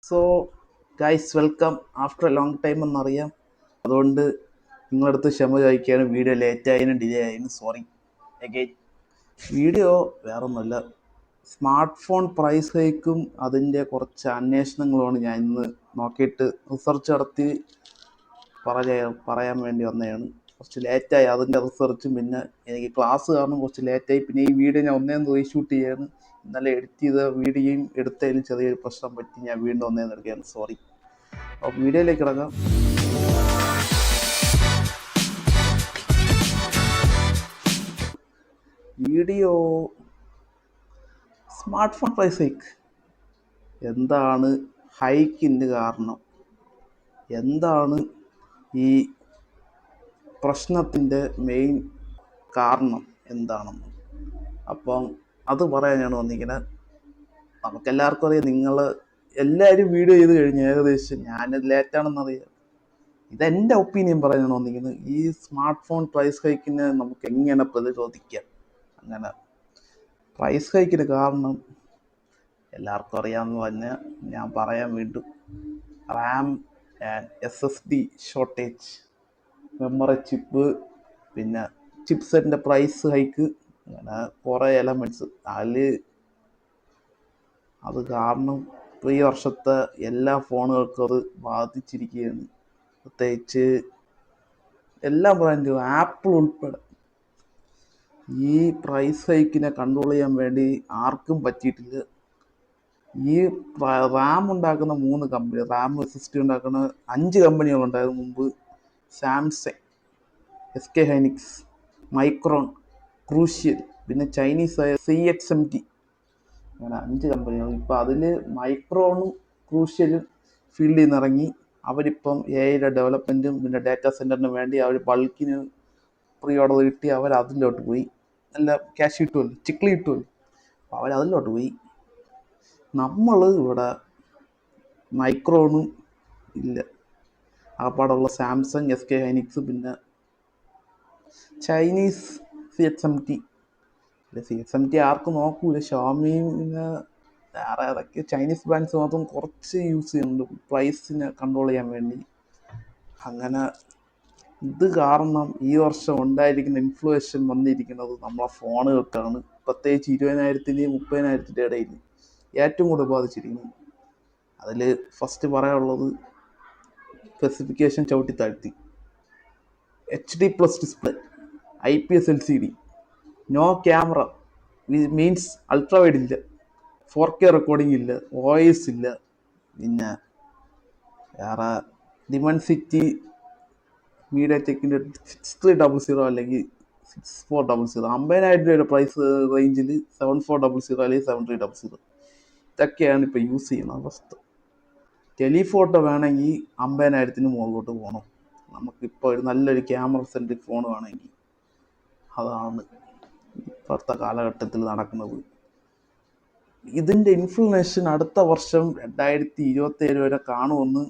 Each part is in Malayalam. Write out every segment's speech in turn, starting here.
So guys welcome after a long time എന്നറിയാം. അതുകൊണ്ട് നിങ്ങളടുത്ത് ക്ഷമ ചോദിക്കുകയാണ്. വീഡിയോ ലേറ്റ് ആയതിനും ഡിലേ ആയതിനും സോറി അഗൈൻ. വീഡിയോ വേറൊന്നുമല്ല, സ്മാർട്ട് ഫോൺ പ്രൈസ് ഹൈക്കും അതിൻ്റെ കുറച്ച് അന്വേഷണങ്ങളുമാണ് ഞാൻ ഇന്ന് നോക്കിയിട്ട് റിസർച്ച് നടത്തി പറയാൻ വേണ്ടി വന്നതാണ്. കുറച്ച് ലേറ്റായി അതിൻ്റെ റിസർച്ചും, പിന്നെ എനിക്ക് ക്ലാസ് കാരണം കുറച്ച് ലേറ്റായി. പിന്നെ ഈ വീഡിയോ ഞാൻ ഒന്നേന്ന് റീഷൂട്ട് ചെയ്യാണ്. ഇന്നലെ എഡിറ്റ് ചെയ്ത വീഡിയോയും എടുത്തതിൽ ചെറിയൊരു പ്രശ്നം പറ്റി ഞാൻ വീണ്ടും ഒന്നേന്ന് എടുക്കുകയാണ്, സോറി. അപ്പോൾ വീഡിയോയിലേക്ക് ഇറങ്ങാം. Video smart phone price hike, എന്താണ് ഹൈക്കിൻ്റെ കാരണം, എന്താണ് ഈ പ്രശ്നത്തിൻ്റെ മെയിൻ കാരണം എന്താണെന്ന്, അപ്പം അത് പറയാനാണ് വന്നിരിക്കുന്നത്. നമുക്കെല്ലാവർക്കും അറിയാം, നിങ്ങൾ എല്ലാവരും വീഡിയോ ചെയ്ത് കഴിഞ്ഞ് ഏകദേശം, ഞാൻ ലേറ്റാണെന്നറിയാം. ഇതെൻ്റെ ഒപ്പീനിയൻ പറയാനാണ് വന്നിരിക്കുന്നത്. ഈ സ്മാർട്ട് ഫോൺ പ്രൈസ് ഹൈക്കിനെ നമുക്ക് എങ്ങനെ പ്രതിരോധിക്കാം? അങ്ങനെ പ്രൈസ് ഹൈക്കിന് കാരണം എല്ലാവർക്കും അറിയാമെന്ന് പറഞ്ഞാൽ ഞാൻ പറയാൻ വീണ്ടും, Ram and SSD shortage, memory chip, പിന്നെ ചിപ്പ് സെറ്റിൻ്റെ പ്രൈസ് ഹൈക്ക്, അങ്ങനെ കുറേ എലമെൻറ്റ്സ് അത് കാരണം ഈ വർഷത്തെ എല്ലാ ഫോണുകൾക്കും അത് ബാധിച്ചിരിക്കുകയാണ്. പ്രത്യേകിച്ച് എല്ലാ ബ്രാൻഡുകളും, ആപ്പിൾ ഉൾപ്പെടെ. ഈ പ്രൈസ് ഹൈക്കിനെ കൺട്രോൾ ചെയ്യാൻ വേണ്ടി ആർക്കും പറ്റിയിട്ടില്ല. ഈ റാം ഉണ്ടാക്കുന്ന 3 കമ്പനി, റാം SSD ഉണ്ടാക്കുന്ന 5 കമ്പനികളുണ്ടായിരുന്നു മുമ്പ്. സാംസങ്, SK ഹൈനിക്സ്, മൈക്രോൺ, ക്രൂഷ്യൽ, പിന്നെ ചൈനീസായ CXMT, അങ്ങനെ 5 കമ്പനികൾ. ഇപ്പോൾ അതിൽ മൈക്രോണും ക്രൂഷ്യലും ഫീൽഡിൽ നിന്ന് ഇറങ്ങി. അവരിപ്പം AI ഡെവലപ്മെൻറ്റും പിന്നെ ഡാറ്റാ സെൻറ്ററിന് വേണ്ടി അവർ ബൾക്കിന് പ്രീ ഓർഡർ കിട്ടി അവർ അതിലോട്ട് പോയി. നല്ല ക്യാഷ് കിട്ടുമല്ലോ, ചിക്ലി കിട്ടുമല്ലോ, അപ്പോൾ അവർ അതിലോട്ട് പോയി. നമ്മൾ ഇവിടെ മൈക്രോണും ഇല്ല, ആപ്പാടുള്ള സാംസങ്, SK ഹൈനിക്സ്, പിന്നെ ചൈനീസ് CXMT. CXMT ആർക്കും നോക്കൂല. ഷോമിയും പിന്നെ വേറെ ഏതൊക്കെ ചൈനീസ് ബ്രാൻഡ്സ് മാത്രം കുറച്ച് യൂസ് ചെയ്യുന്നുണ്ട് പ്രൈസിനെ കൺട്രോൾ ചെയ്യാൻ വേണ്ടി. അങ്ങനെ ഇത് കാരണം ഈ വർഷം ഉണ്ടായിരിക്കുന്ന ഇൻഫ്ലേഷൻ വന്നിരിക്കുന്നത് നമ്മളെ ഫോണുകൾക്കാണ്. പ്രത്യേകിച്ച് 20,000-ൻ്റെയും 30,000-ൻ്റെ ഇടയിൽ ഏറ്റവും കൂടുതൽ ബാധിച്ചിരിക്കുന്നു. അതിൽ ഫസ്റ്റ് പറയാനുള്ളത് സ്പെസിഫിക്കേഷൻ ചവിട്ടി താഴ്ത്തി. HD+ display, IPS LCD, no camera means ultra wide ഇല്ല, 4K റെക്കോർഡിംഗ് ഇല്ല, OIS ഇല്ല, പിന്നെ വേറെ ഡിമൻസിറ്റി മീഡിയടെക്കിൻ്റെ 6300 അല്ലെങ്കിൽ 6400, 50,000 രൂപയുടെ പ്രൈസ് റേഞ്ചിൽ 7400 അല്ലെങ്കിൽ 7300. ഇതൊക്കെയാണ് ഇപ്പോൾ യൂസ് ചെയ്യുന്ന അവസ്ഥ. ടെലിഫോട്ടോ വേണമെങ്കിൽ 50,000-ന് മുകളിലോട്ട് പോകണം. നമുക്കിപ്പോൾ ഒരു നല്ലൊരു ക്യാമറ സെൻട്രിക് ഫോൺ വേണമെങ്കിൽ. അതാണ് ഇപ്പോഴത്തെ കാലഘട്ടത്തിൽ നടക്കുന്നത്. ഇതിൻ്റെ ഇൻഫ്ലുവേഷൻ അടുത്ത വർഷം 2027 വരെ കാണുമെന്ന്,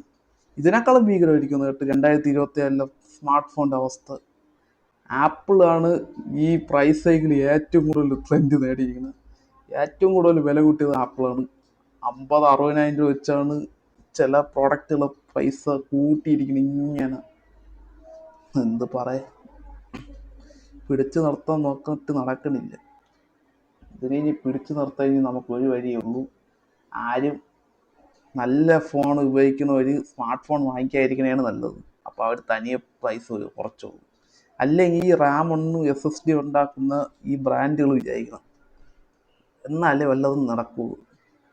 ഇതിനേക്കാളും ഭീകരമായിരിക്കുന്നു കേട്ടോ 2027 സ്മാർട്ട് ഫോണിൻ്റെ അവസ്ഥ. ആപ്പിളാണ് ഈ പ്രൈസ് സൈക്കിൾ ഏറ്റവും കൂടുതൽ ട്രെൻഡ് നേടിയിരിക്കുന്നത്. ഏറ്റവും കൂടുതൽ വില കൂട്ടിയത് ആപ്പിളാണ്. 50,000-60,000 രൂപ വെച്ചാണ് ചില പ്രോഡക്റ്റുകൾ പൈസ കൂട്ടിയിരിക്കുന്നത്. ഇങ്ങനെ എന്ത് പറയാ, പിടിച്ചു നിർത്താൻ നോക്കിയിട്ട് നടക്കണില്ല. ഇതിനെ ഇനി പിടിച്ചു നിർത്താൻ ഇനി നമുക്ക് ഒരു വഴിയേ ഉള്ളൂ. ആരും നല്ല ഫോൺ ഉപയോഗിക്കുന്നവർ സ്മാർട്ട് ഫോൺ വാങ്ങിക്കാതിരിക്കണതാണ് നല്ലത്. അപ്പോൾ അവർ തനിയെ പ്രൈസ് കുറച്ചോളൂ. അല്ലെങ്കിൽ ഈ റാം SSD ഉണ്ടാക്കുന്ന ഈ ബ്രാൻഡുകൾ വിചാരിക്കണം, എന്നാലേ വല്ലതും നടക്കുകയുള്ളൂ.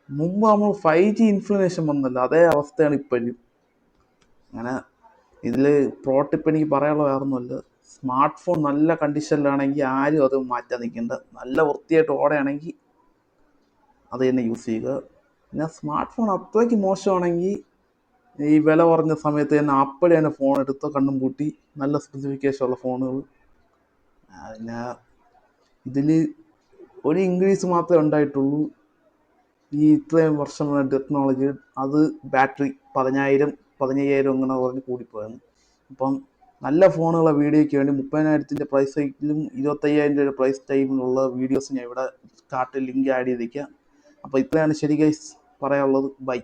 മുമ്പ് നമ്മൾ 5G ഇൻഫ്ലുവേഷൻ വന്നല്ലോ, അതേ അവസ്ഥയാണ് ഇപ്പോഴും. അങ്ങനെ ഇതിൽ പ്രോട്ടിപ്പ് എനിക്ക് പറയാനുള്ള വേറൊന്നുമല്ല. സ്മാർട്ട് ഫോൺ നല്ല കണ്ടീഷനിലാണെങ്കിൽ ആരും അത് മാറ്റാൻ നിൽക്കേണ്ട. നല്ല വൃത്തിയായിട്ട് ഓടുകയാണെങ്കിൽ അത് തന്നെ യൂസ് ചെയ്യുക. പിന്നെ സ്മാർട്ട് ഫോൺ അത്രയ്ക്ക് മോശമാണെങ്കിൽ ഈ വില കുറഞ്ഞ സമയത്ത് തന്നെ അപ്പോഴേ തന്നെ ഫോൺ എടുത്ത് കണ്ണും പൂട്ടി നല്ല സ്പെസിഫിക്കേഷൻ ഉള്ള ഫോണുകൾ. പിന്നെ ഇതിൽ ഒരു ഇൻക്രീസ് മാത്രമേ ഉണ്ടായിട്ടുള്ളൂ ഈ ഇത്രയും വർഷം ടെക്നോളജി. അത് ബാറ്ററി 10,000-15,000 ഇങ്ങനെ പറഞ്ഞ് കൂടിപ്പോയാണ്. അപ്പം നല്ല ഫോണുള്ള വീഡിയോയ്ക്ക് വേണ്ടി 30,000-ൻ്റെ പ്രൈസ് ടൈമിലും 25,000 രൂപയുടെ പ്രൈസ് ടൈമിലുള്ള വീഡിയോസ് ഞാൻ ഇവിടെ കാർട്ടിൽ ലിങ്ക് ആഡ് ചെയ്തേക്കാം. അപ്പോൾ ഇത്രയാണ് ശരി ഗൈസ് പറയാനുള്ളത്. ബൈ.